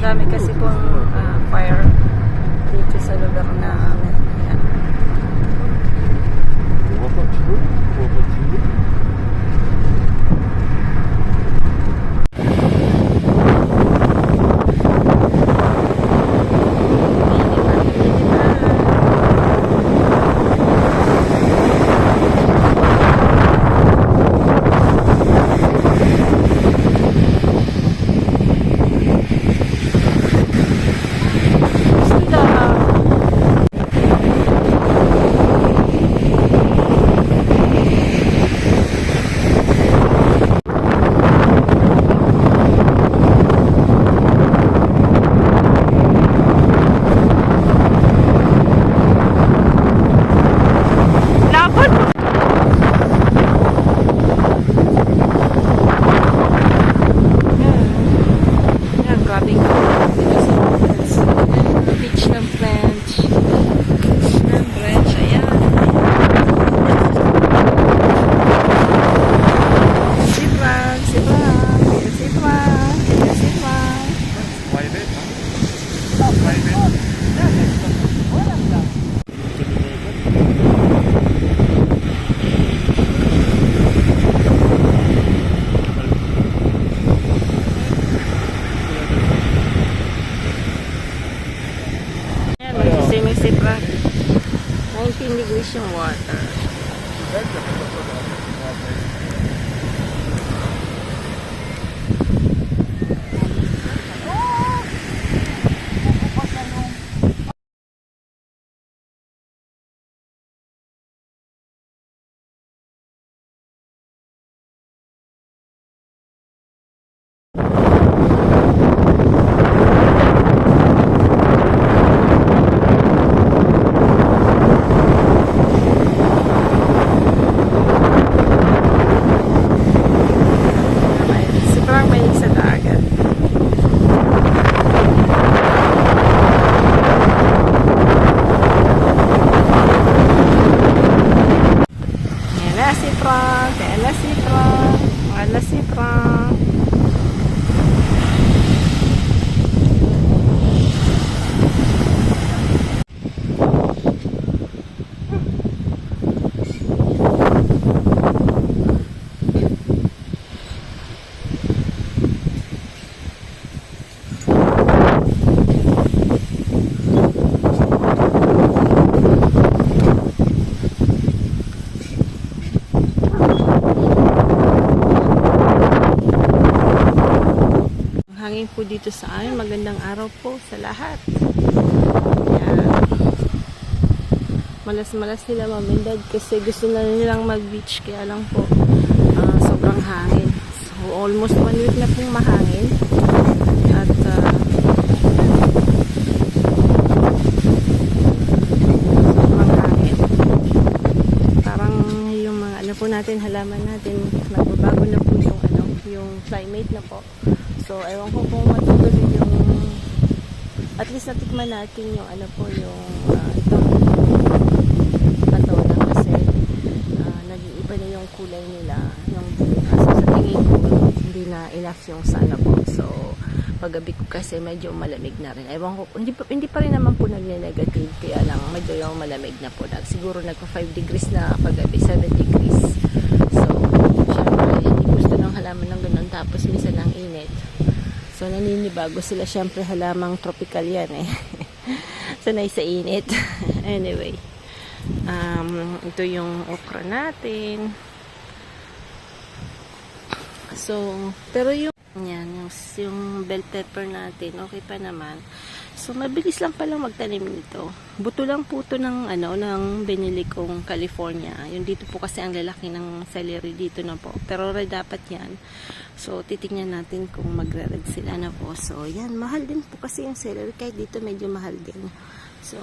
Dami kasi pong fire dito sa lugar na yan. Sip rock. 19 degrees yung water. Hangin po dito sa amin. Magandang araw po sa lahat. Yan. Malas-malas nila mamindad kasi gusto na nilang mag-beach, kaya lang po sobrang hangin. So almost 1 week na pong mahangin. At sobrang hangin. Parang yung mga ano po natin, halaman natin, nagbabago na po yung yung climate na po. So, ewan ko kung matutuloy yung at least natikman natin yung ano po yung itong patola kasi nag-iiba na yung kulay nila yung kaso sa tingin ko hindi na enough yung sana po. So, paggabi ko kasi medyo malamig na rin. Ewan ko, hindi pa rin naman po nagne-negative kaya lang medyo yung malamig na po. Siguro nagpa 5 degrees na paggabi, 7 degrees. So, syempre, hindi gusto ng halaman ng ganun tapos minsan ang init. So, naninibago sila. Siyempre, halamang tropical yan eh. Sanay sa init. Anyway. Ito yung okra natin. So, pero yung bell pepper natin, okay pa naman. So, mabilis lang palang magtanim nito. Buto lang po ito ng binili kong California. Yung dito po kasi ang lalaki ng celery dito na po. Pero red dapat yan. So, titingnan natin kung magre-red sila na po. So, yan. Mahal din po kasi yung celery. Kahit dito medyo mahal din. So,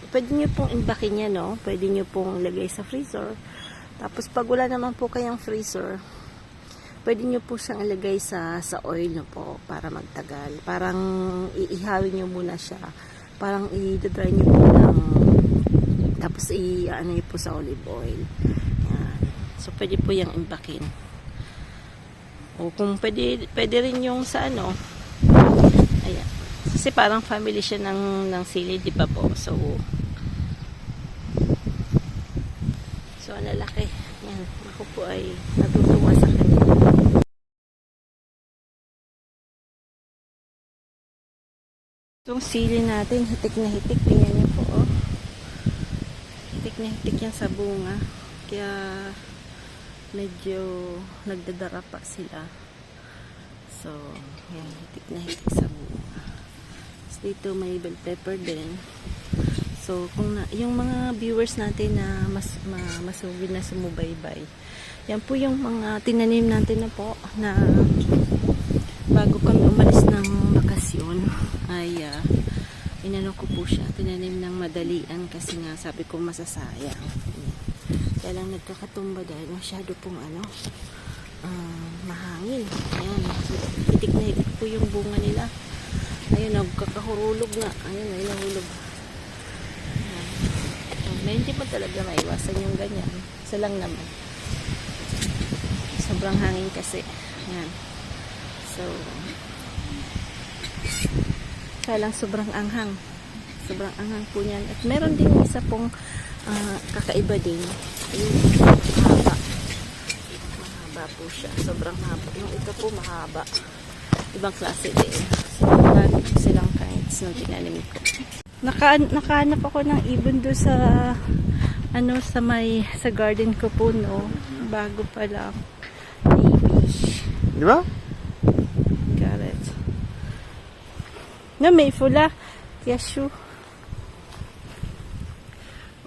pwede nyo pong imbakin yan, no? Pwede nyo pong lagay sa freezer. Tapos, pag wala naman po kayang freezer, pwede nyo po siyang ilagay sa oil nyo po para magtagal. Parang iihawin nyo muna siya. Parang i-dry nyo po lang. Tapos i-ano nyo po sa olive oil. Yan. So, pwede po yung imbakin. O kung pwede rin yung sa Ayan. Kasi parang family siya ng sili, di ba po? So, ang lalaki. Yan. Ako po ay natutuwa sa kanila. Itong sili natin, hitik na hitik. Tingnan niyo po, oh. Hitik na hitik yan sa bunga. Kaya, medyo nagdadara pa sila. So, yan. Hitik na hitik sa bunga. Tapos dito may bell pepper din. So, kung yung mga viewers natin na masugid na sumubaybay, yan po yung mga tinanim natin na po na bago kami umalis ng bakasyon ay inano ko po siya, tinanim ng madalian kasi nga sabi ko masasayang. Kaya lang nagkakatumba dahil masyado pong mahangin. Ayan, so, itik na itik po yung bunga nila. Ayun, nagkakahurulog na. Ayun, ay nahulog. Hindi mo talaga maiwasan yung ganyan. Isa lang naman. Sobrang hangin kasi. Yan. So, kaya lang sobrang anghang. Sobrang anghang po niyan. At meron din isa pong kakaiba din. Yung mahaba. Mahaba po siya. Sobrang mahaba. Yung ito po mahaba. Ibang klase din. So, marami silang kinds nung tinanim ko. Nakahanap ako ng ibon do sa sa garden ko po, no, bago pa lang, maybe, di ba? Got it. No, may fula yashu.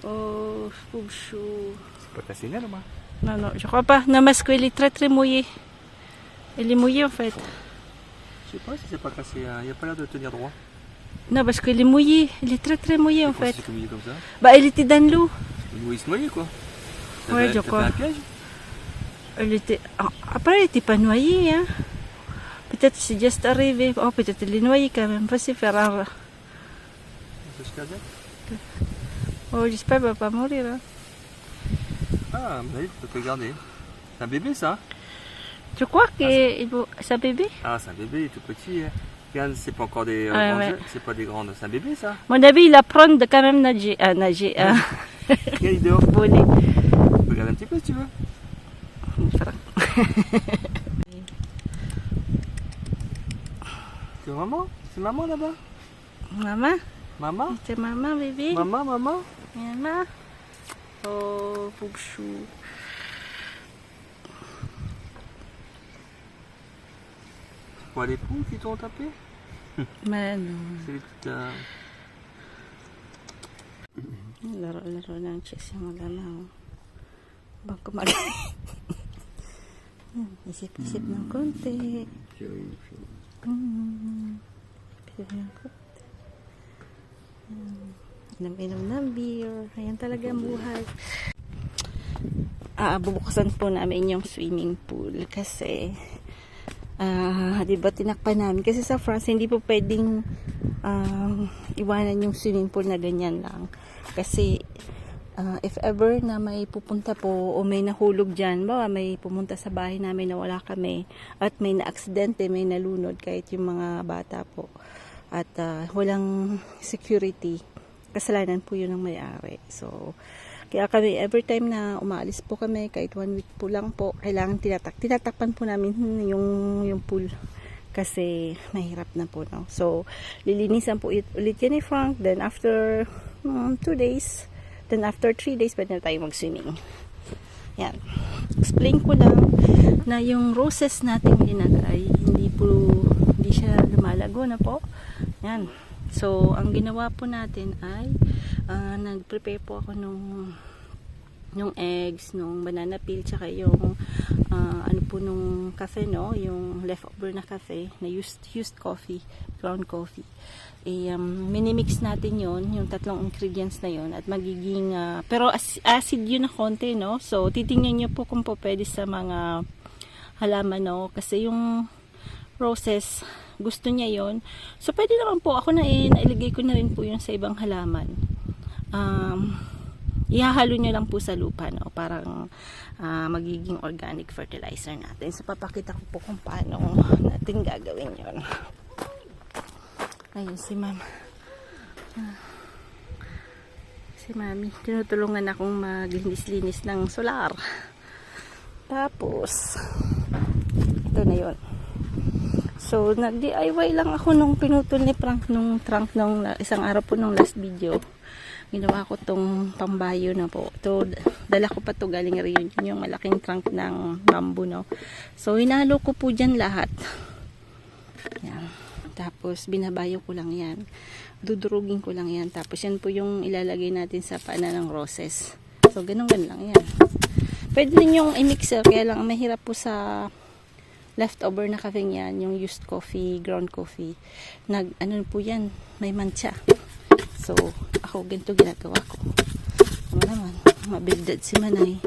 Oh, fushu. C'est pas cassé là, moi. Non, je crois pas. Non, parce qu'il est très très mouillé. Il est mouillé en fait. Je sais pas si c'est pas cassé, il a pas l'air de tenir droit. Non, parce qu'il est mouillé. Il est très très mouillé en fait. C'est mouillé comme ça. Bah, il était dans l'eau. Il se noyait quoi. Ouais, je crois. Un piège. Il était... Après, il n'était pas noyé, hein. Peut-être c'est juste arrivé. Oh, peut-être il est noyé quand même. Pas si faire un... Oh, j'espère qu'il va pas mourir, hein. Ah, mais il faut te garder. C'est un bébé ça. Tu crois que c'est un bébé? Ah, c'est un bébé, il est tout petit. Hein. Regarde, c'est pas encore des ouais, grands ouais. jeux. C'est pas des grandes. C'est un bébé ça. Mon avis, il apprend de quand même nager. Nager. Regarde, il dehors. Voler. Regarde un petit peu si tu veux. C'est maman? C'est maman là-bas? Maman? Maman? C'est maman, bébé? Maman? Maman? Oh, boubchou. C'est quoi les poules qui t'ont tapé? Mais non. C'est les petites... Laro-laro ng chess yung magana. Bang kumagay. Isip-isip ng konti. Isip ng konti. Inom-inom ng beer. Ayan talaga ang buhay. Bubukasan po namin yung swimming pool kasi diba tinakpan namin kasi sa France hindi po pwedeng iwanan yung swimming pool na ganyan lang kasi if ever na may pupunta po o may nahulog dyan, may pumunta sa bahay namin na wala kami at may na-aksidente, may nalunod kahit yung mga bata po at walang security, kasalanan po yun ng may-ari. So kaya kami, every time na umaalis po kami, kahit 1 week po lang po, kailangan tinatakpan po namin yung pool. Kasi mahirap na po, no? So, lilinisan po ulit yan ni Frank. Then, after 2 days, then after 3 days, pwede na tayo mag-swimming. Yan. Explain ko lang na yung roses natin linagay, hindi siya lumalago na po. Yan. So, ang ginawa po natin ay nag-prepare po ako nung eggs, nung banana peel, tsaka yung nung cafe, no? Yung leftover na cafe, na used coffee, ground coffee. Minimix natin yon yung tatlong ingredients na yon at magiging, pero acid yun na konti, no? So, titingnan nyo po kung po pwede sa mga halaman, no? Kasi yung roses, gusto niya yon. So, pwede naman po, ako nailagay ko na rin po yun sa ibang halaman. Ihahalo nyo lang po sa lupa, no? Parang magiging organic fertilizer natin. So, papakita ko po kung paano natin gagawin yon. Ayun si ma'am. Si mami, tinutulungan akong maglinis-linis ng solar. Tapos, ito na yon. So, nag-DIY lang ako nung pinutol ni Frank nung trunk nung isang araw po nung last video. Ginawa ko tong pambayo na po. Ito, dala ko pa to galing rin yung malaking trunk ng bamboo, no. So, hinalo ko po dyan lahat. Yan. Tapos, binabayo ko lang yan. Dudurugin ko lang yan. Tapos, yan po yung ilalagay natin sa paanan ng roses. So, ganun lang yan. Pwede din yung i-mixer. Kaya lang, mahirap po sa leftover na kafe yan. Yung used coffee, ground coffee. Ano po yan? May mancha. So, ako ganito ginagawa ko. Ano naman, mabildad si Manay.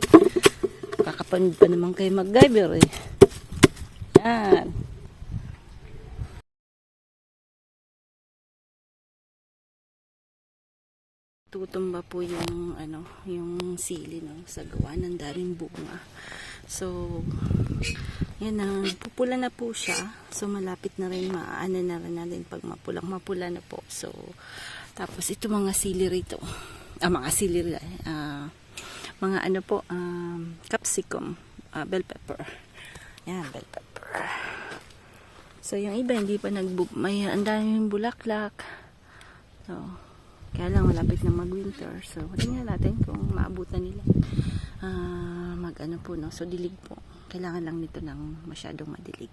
Kakapanood pa naman kay MacGyver eh. Yan. Tutumba po yung yung sili, no, sa gawa ng daming bunga. So, yan na, pupula na po siya. So, malapit na rin maano na rin natin pag mapula na po. So, tapos ito mga sili rito. Mga sili mga ano po, capsicum, bell pepper. Yan, bell pepper. So, yung iba hindi pa may ang daming bulaklak. So, kaya lang malapit na mag-winter. So, tingnan natin kung maabutan nila. Mag-ano po, no? So, dilig po. Kailangan lang nito ng masyadong madilig.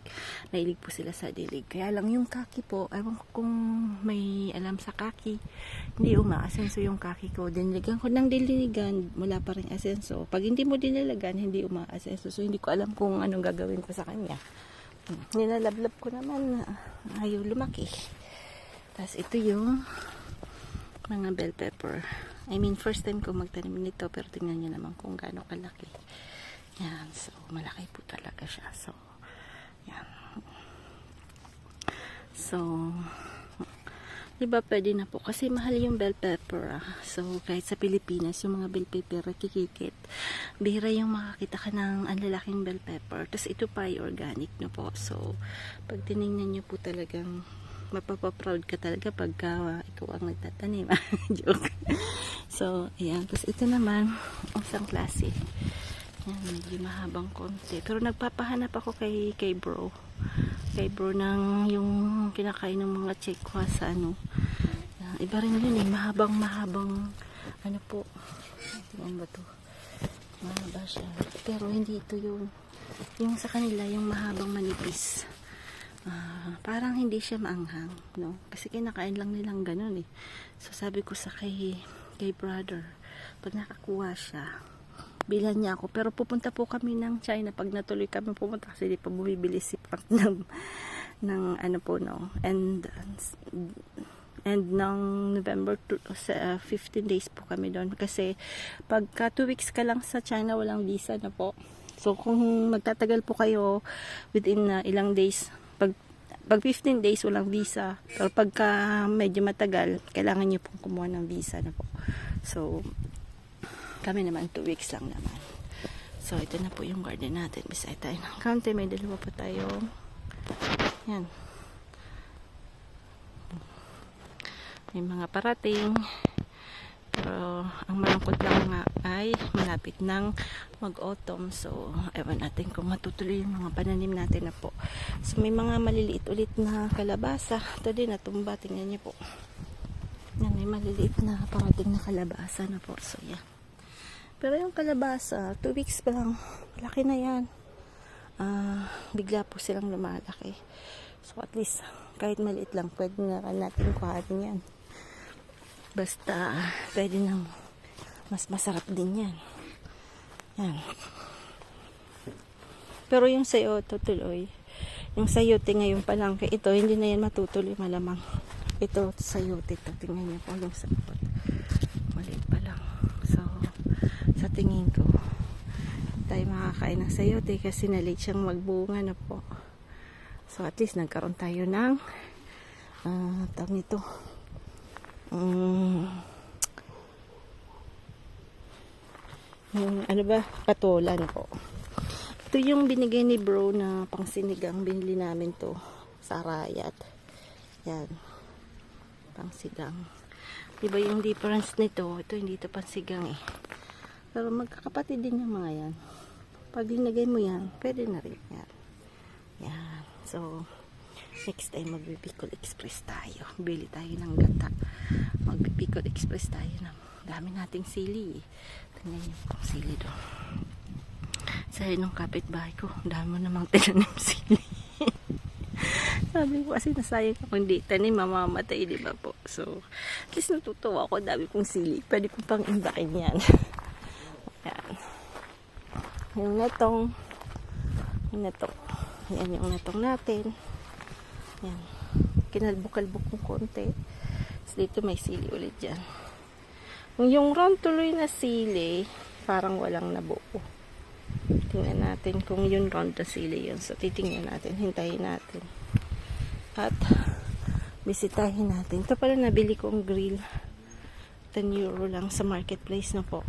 Nailig po sila sa dilig. Kaya lang yung kaki po, ewan ko kung may alam sa kaki, hindi umaasenso yung kaki ko. Diniligan ko ng dilinigan, wala pa rin asenso. Pag hindi mo diniligan, hindi umaasenso. So, hindi ko alam kung anong gagawin ko sa kanya. Nilalablab ko naman, ayaw lumaki. Tapos, ito yung mga bell pepper. I mean, first time ko magtanim nito, pero tingnan nyo naman kung gaano kalaki. Yan. So, malaki po talaga siya. So, yan. So, diba pwede na po? Kasi mahal yung bell pepper. So, kahit sa Pilipinas, yung mga bell pepper, kikikit. Bihira yung makakita ka ng ang lalaking bell pepper. Tapos, ito pa ay organic no po. So, pag tinignan nyo po talagang mapapaproud ka talaga pagka ikaw ang nagtatanim. Joke. So, ayan. Tapos, ito naman, isang klase. Yan, medyo mahabang konti. Pero nagpapahanap ako kay bro. Kay bro ng yung kinakain ng mga tsekwa sa ano. Iba rin yun eh. Mahabang ano po. Tingnan ba to? Mahaba siya. Pero hindi ito yun. Yung sa kanila, yung mahabang manipis. Parang hindi siya maanghang, no? Kasi kinakain lang nilang ganun eh. So sabi ko sa kay brother, pag nakakuha siya, bilhan niya ako. Pero pupunta po kami ng China pag natuloy kami pumunta kasi di pa bumibili si Frank ng ano po, no? And ng November 15 days po kami doon. Kasi pagka 2 weeks ka lang sa China, walang visa na po. So kung magtatagal po kayo within ilang days, pag 15 days walang visa, pero pagka medyo matagal, kailangan nyo pong kumuha ng visa na po. So, kami naman 2 weeks lang naman. So, ito na po yung garden natin. Beside tayo ng counter, may dalawa pa tayo. Yan. May mga parating. Pero, ang malungkot lang nga ay malapit ng mag-autumn. So, ewan natin kung matutuloy yung mga pananim natin na po. So, may mga maliliit ulit na kalabasa. Ito din, natumba. Tingnan niyo po. Yan, may maliliit na parating na kalabasa na po. So, yan. Pero yung kalabasa, 2 weeks pa lang. Laki na yan. Bigla po silang lumalaki. So, at least, kahit maliit lang, pwede na natin kuhanin yan. Basta, pwede nang mas masarap din yan. Yan. Pero yung sayo, tutuloy. Yung sayote ngayon pa lang, ito, hindi na yan matutuloy malamang. Ito, sayote, ito. Tingnan niyo po yung sayote. Maliit pa lang. So, sa tingin ko, tayo makakain ng sayote kasi na-late siyang magbunga na po. So, at least, nagkaroon tayo ng tawag nito. Yung ano ba, patolan po. Ito yung binigay ni bro na pangsinigang, binili namin to sa Arayat. Yan. Pangsigang. Diba yung difference nito? Ito hindi ito pangsigang eh. Pero magkakapatid din yung mga yan. Pag linagay mo yan, pwede na rin yan. Yan. So, next time magbe-Bicol Express tayo. Bili tayo ng gata. Magbe-Bicol Express tayo ng dami nating sili. Tingnan niyo yung sili doon. Sabi nung kapitbahay ko, dami mo namang tinanim sili. Sabi ko kasi nasayang ako hindi tanim, mamamatay, di ba po? So, at least natutuwa ako, dami kong sili. Pwede ko pang imbakin yan. Yan. Yung natong. Yung natong. Yan yung natong natin. Yan. Kinalbuk-kalbuk kong konti. So, dito may sili ulit dyan. Yung round tuloy na sili, parang walang nabuo. Tingnan natin kung yung round na sili yun. So, titingnan natin. Hintayin natin. At bisitahin natin. Ito pala nabili kong grill. 10 euro lang sa marketplace na po.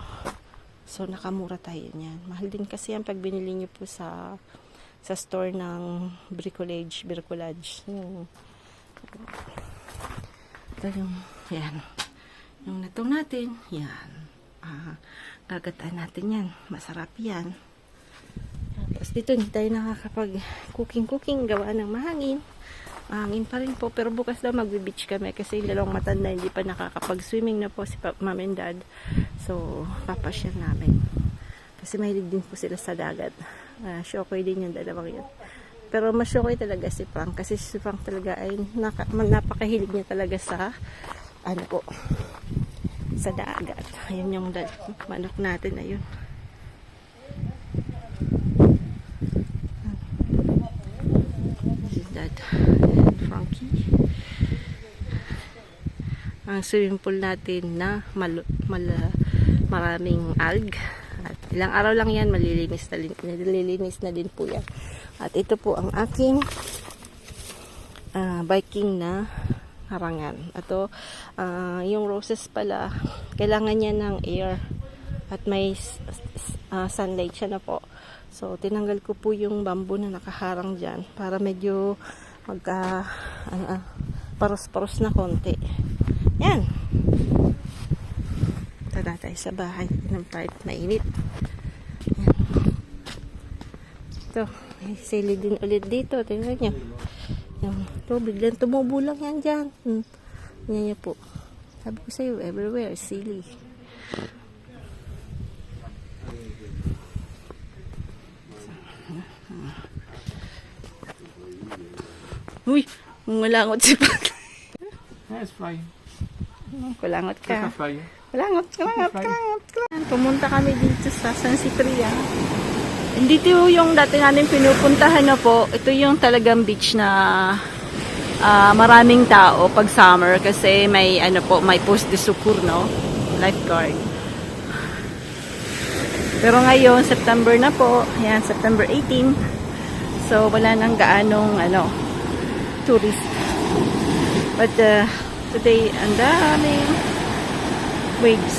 So nakamura tayo niyan. Mahal din kasi yan pag binili nyo po sa store ng bricolage. Yung, ito yung, yan. Yung natong natin, yan. Gagataan natin yan. Masarap yan. Tapos dito hindi tayo nakakapag cooking gawa ng mahangin. Mahangin pa rin po, pero bukas daw magbe-beach kami kasi yung dalawang matanda hindi pa nakakapag-swimming na po si Mom and Dad. So, papasyal namin. Kasi mahilig din po sila sa dagat. Shokoy din yung dalawang yun. Pero mas shokoy talaga si Frank kasi si Frank talaga ay napakahilig niya talaga sa ano po, sa dagat. Ayun yung manok natin, ayun. Dad. Frankie. Ang swimming pool natin na maraming alg. At ilang araw lang yan, malilinis na din po yan. At ito po ang aking biking na harangan. Ito, yung roses pala, kailangan niya ng air at may sunlight siya na po. So, tinanggal ko po yung bamboo na nakaharang dyan para medyo paros-paros na konti. Yan. Tada tayo sa bahay ng part mainit. Yan. Ito, may sili din ulit dito. Tingnan nyo. Yung tubig lang, tumubo lang yan dyan. Yan nyo po. Sabi ko sa'yo, everywhere, sili. Uy, malangot si Pat. Yeah, it's flying. Kulangot It's ka. not flying. Kulangot ka. Pumunta kami dito sa San Ciprian. Dito yung dati namin pinupuntahan na po. Ito yung talagang beach na maraming tao pag summer kasi may may post de sucur, no? Lifeguard. Pero ngayon, September na po. Ayan, September 18. So, wala nang gaanong tourist. But today, ang daming waves.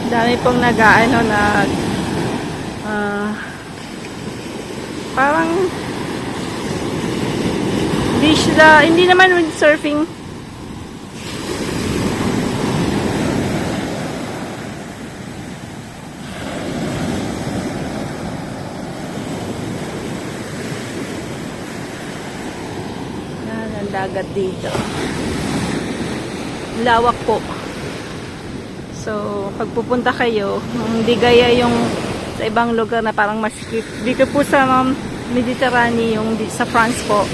Dami pong parang hindi naman windsurfing. Dagat dito. Lawak po. So, pag pupunta kayo, hindi gaya yung sa ibang lugar na parang masikip. Dito po sa Mediterranean, yung sa France po,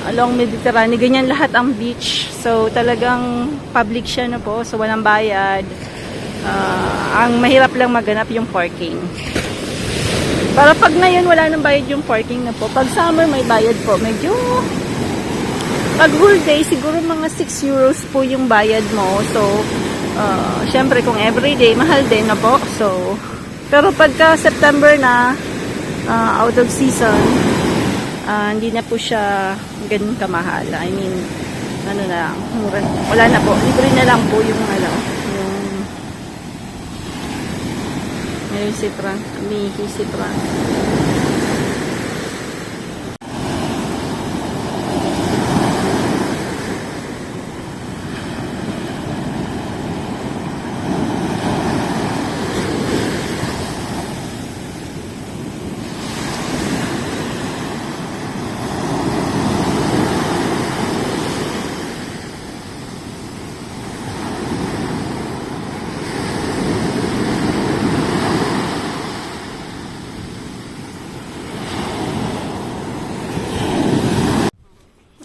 along Mediterranean, ganyan lahat ang beach. So, talagang public siya na po. So, walang bayad. Ang mahirap lang maganap yung parking. Para pag ngayon, wala nang bayad yung parking na po. Pag summer, may bayad po. Medyo pag whole day, siguro mga 6 euros po yung bayad mo. So, syempre kung everyday, mahal din na po. So, pero pagka September na, out of season, hindi na po siya ganun kamahal. I mean, ano na lang, mura. Wala na po. Libre na lang po yung ngayon si Frank. Mihi si Frank.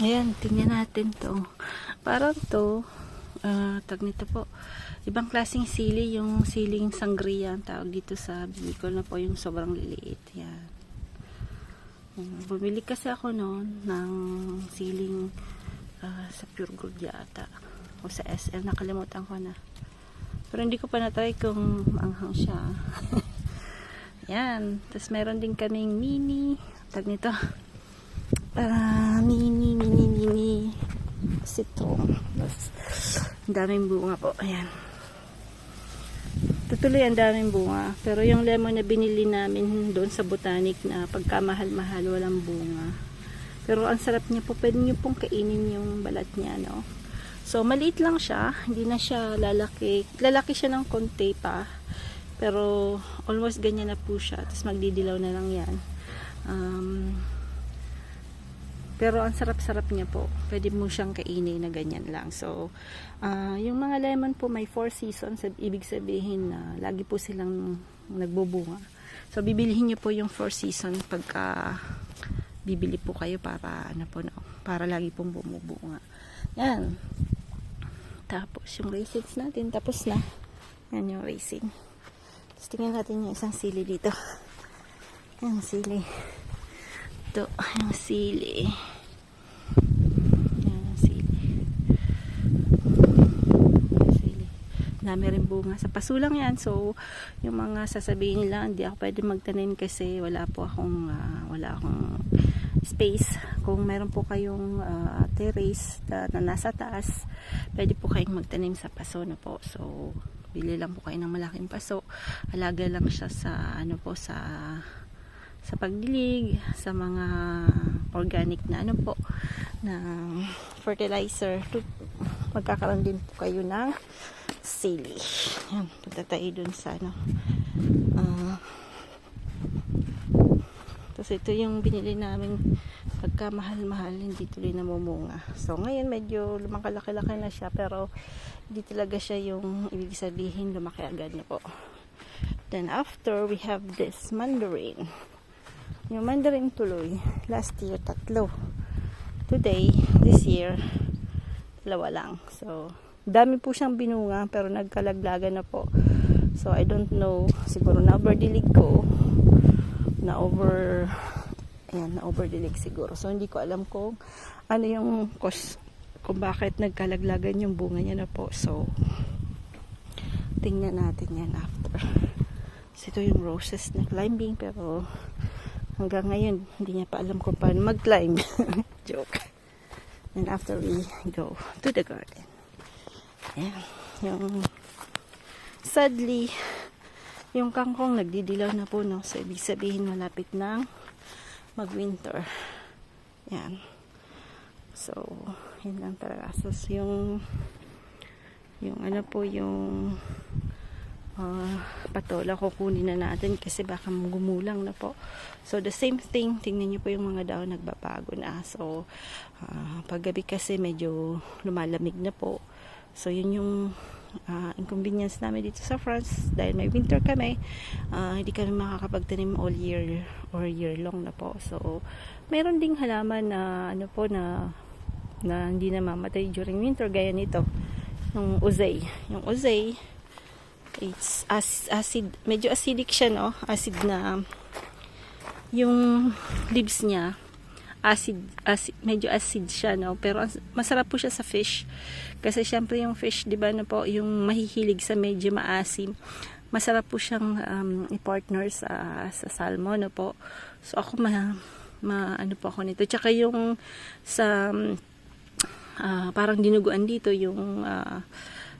Ayan, tingnan natin to. Parang to, tag nito po. Ibang klaseng sili, yung siling sangria ang tawag dito sa Bicol na po, yung sobrang liliit. Yan. Bumili kasi ako noon ng siling sa Pure Gold yata. O sa SM, nakalimutan ko na. Pero hindi ko pa na-try kung maanghang siya. Yan. Tapos meron din kaming mini, tag nito. Mini citron. Ang daming bunga po. Ayan. Tutuloy ang daming bunga. Pero yung lemon na binili namin doon sa botanic na pagkamahal-mahal, walang bunga. Pero ang sarap niya po. Pwede niyo pong kainin yung balat niya, no? So, maliit lang siya. Hindi na siya lalaki. Lalaki siya ng konti pa. Pero, almost ganyan na po siya. Tapos magdidilaw na lang yan. Pero ang sarap-sarap niya po. Pwede mo siyang kainin na ganyan lang. So, yung mga lemon po may 4 seasons. Ibig sabihin na lagi po silang nagbubunga. So, bibilihin niyo po yung 4 season pagka bibili po kayo para ano po, no? Para lagi pong bumubunga. Yan. Tapos, yung raisins natin. Tapos na. Yan yung raisin. Tapos, tingnan natin yung isang sili dito. Yan, sili. Ito, yung sili. Yan, yung sili. Sili. Dami rin bunga. Sa paso lang yan. So, yung mga sasabihin nila, hindi ako pwede magtanim kasi wala akong space. Kung meron po kayong terrace na nasa taas, pwede po kayong magtanim sa paso na po. So, bili lang po kayo ng malaking paso. Alaga lang siya sa, ano po, sa pagdilig, sa mga organic na ano po, na fertilizer. Magkakaroon din po kayo ng sili. Yan, punta tayo dun sa ano. Tapos ito yung binili namin pagka mahal-mahal, hindi tuloy namumunga. So ngayon medyo lumakalaki-laki na siya, pero hindi talaga siya yung ibig sabihin lumaki agad na po. Then after, we have this mandarin. Yung mandarin tuloy, last year 3. Today, this year, 2 lang. So, dami po siyang binunga, pero nagkalaglagan na po. So, I don't know, siguro na-overdilig ko, na-overdilig siguro. So, hindi ko alam kung ano yung cause, kung bakit nagkalaglagan yung bunga niya na po. So, tingnan natin yan after. So, ito yung roses na climbing, pero hanggang ngayon, hindi niya pa alam kung paano mag-climb. Joke. And after we go to the garden. Ayan. Yung, sadly, yung kangkong nagdidilaw na po, no? So, ibig sabihin malapit na mag-winter. Yan. So, yun lang talaga. So, yung ano po, yung patola kukunin na natin kasi baka gumulang na po. So the same thing, tingnan niyo po yung mga daon nagbabago na. So paggabi kasi medyo lumalamig na po. So yun yung inconvenience namin dito sa France dahil may winter kami. Hindi kami makakapagtanim all year or year long na po. So meron ding halaman na ano po na hindi na mamatay during winter gaya nito. Yung uzay. Yung uzay, it's acid, medyo acidic siya, no? Acid na yung leaves niya, acid, medyo acid siya, no? Pero masarap po siya sa fish. Kasi syempre yung fish, 'di ba, no po, yung mahihilig sa medyo maasim. Masarap po siyang i-partner sa salmon, no po. So ako ano po ako nito. Tsaka yung sa parang dinuguan dito yung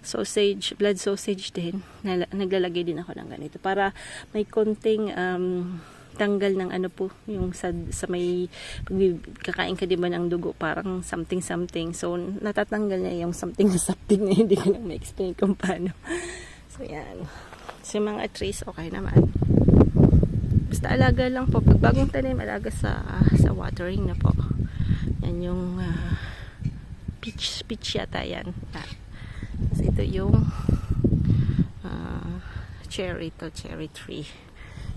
sausage, blood sausage din. Naglalagay din ako ng ganito para may konting tanggal ng ano po, yung sa may kakain ka diba ng dugo, parang something. So, natatanggal niya yung something na hindi ko na ma-explain kung paano. So, yan. So, yung mga trees, okay naman. Basta alaga lang po. Pag bagong tanim, alaga sa watering na po. Yan yung peach yata yan. Tapos ito yung cherry tree.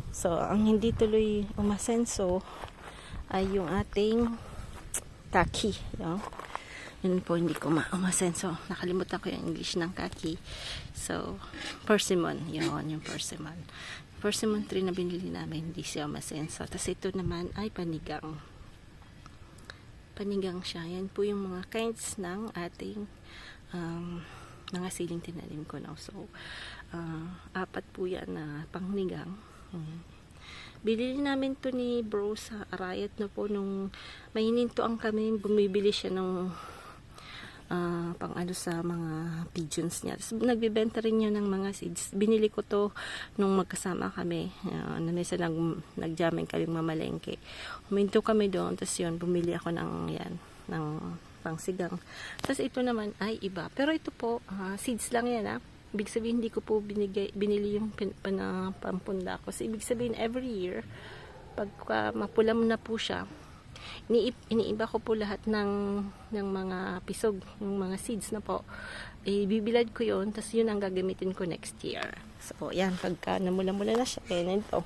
So, ang hindi tuloy umasenso ay yung ating kaki. Yun po, hindi ko umasenso. Nakalimutan ko yung English ng kaki. So, persimmon. Yun, yung persimmon. Persimmon tree na binili namin, hindi siya umasenso. Tapos ito naman ay panigang. Panigang siya. Yan po yung mga kinds ng ating mga siling tinanim ko na. So, 4 po yan na pangnigang. Binili namin to ni bro sa Arayat na po nung mahinintuan kami, bumibili siya ng pang ano sa mga pigeons niya. Tapos nagbebenta rin niya ng mga seeds. Binili ko to nung magkasama kami. Na minsan nagjamming kami mamalengke. Huminto kami doon. Tapos yun, bumili ako ng pangsigang. Tapos ito naman ay iba. Pero ito po, seeds lang yan Ibig sabihin, hindi ko po binili yung pampunda ko. So, ibig sabihin, every year, pagka mapulam na po siya, iniiba ko po lahat ng mga pisog, ng mga seeds na po. Bibilad ko yun, tapos yun ang gagamitin ko next year. So, yan, pagka namula-mula na siya, ito.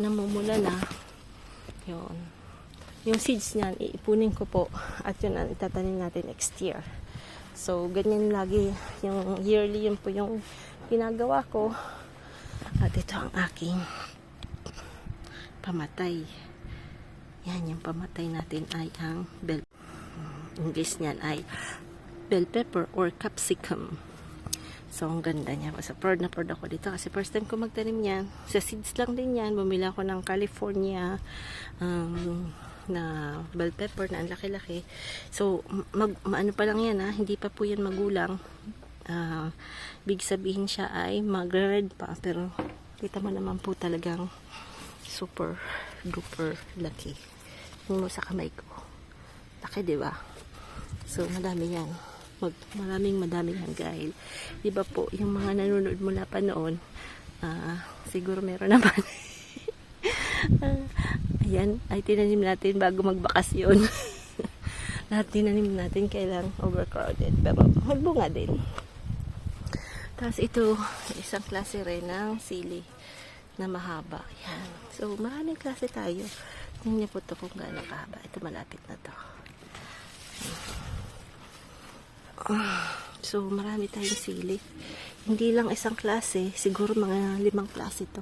Namumula na, yun. Yung seeds niyan, iipunin ko po, at yun ang itatanim natin next year. So, ganyan lagi, yung yearly, yun po yung ginagawa ko. At ito ang aking pamatay. Yan, yung pamatay natin ay ang bell. English niyan ay bell pepper or capsicum. So, ang ganda niya. So, proud na proud ako dito kasi first time ko magtanim yan. Sa seeds lang din yan. Bumili ako ng California na bell pepper na ang laki-laki. So, ano pa lang yan hindi pa po yan magulang. Big sabihin siya ay mag-red pa. Pero, kita mo naman po talagang super duper laki. Yung mo sa kamay ko. Laki, diba? So, madami yan. Madami yan, guys. Diba po, yung mga nanonood mula pa noon, siguro meron naman. Ayan, ay tinanim natin bago magbakasyon. Lahat tinanim natin kailang overcrowded. Pero magbunga din. Tapos ito, isang klase rin ng sili na mahaba. Yan. So, maraming klase tayo. Tingnan niyo po ito kung gaano kahaba. Ito malapit na to. So, marami tayong sili. Hindi lang isang klase. Siguro mga 5 klase to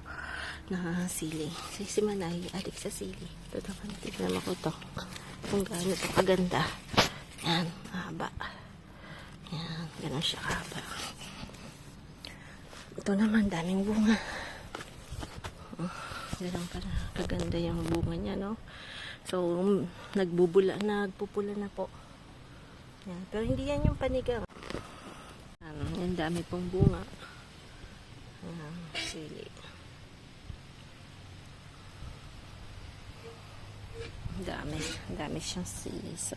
na sili. Si Manay, adik sa sili. Ito naman, tignan mo ko to. Kung gaano ito kaganda. Yan, haba. Yan, ganun siya kahaba. Ito naman, daming bunga. Ganun pala, kaganda yung bunga niya, no? So, nagpupula na po. Yan. Pero hindi yan yung panigang. Yan, dami pong bunga. Sili. Dami siyang sili. So,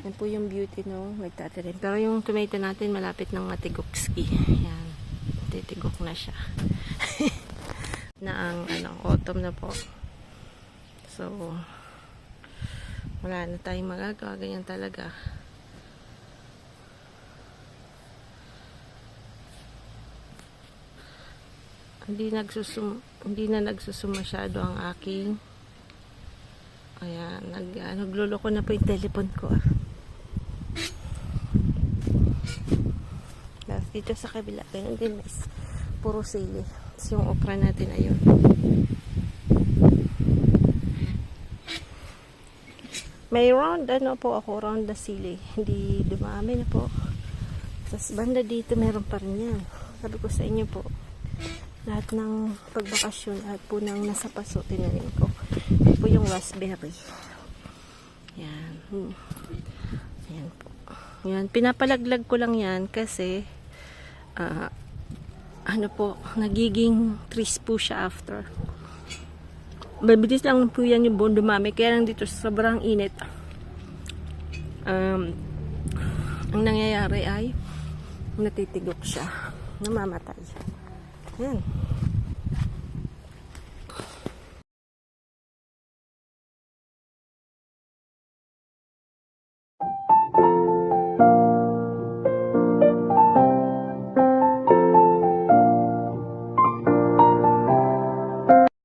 yan po yung beauty no, nagtatanim. Pero yung tomato natin malapit ng matigokski. Yan. Titigok na siya. Na ang autumn na po. So, wala na tayong magagawa. Ganyan talaga. Hindi na nagsusum masyado ang aking ayan, nagluloko na po yung telepon ko dito sa kabila, ganun din guys, puro sili. Yung okra natin ayun, may round po ako, round na sili, hindi dumami na po. Tapos banda dito meron pa rin yan. Sabi ko sa inyo po, lahat ng pagbakasyon at po nang nasa paso tinanim ko. Ito po yung raspberry. Yan. Yan po. Yan. Pinapalaglag ko lang yan kasi nagiging trees po siya after. Mabilis lang po yan yung buong dumami. Kaya lang dito sa sobrang init. Ang nangyayari ay natitigok siya. Namamatay. Yan.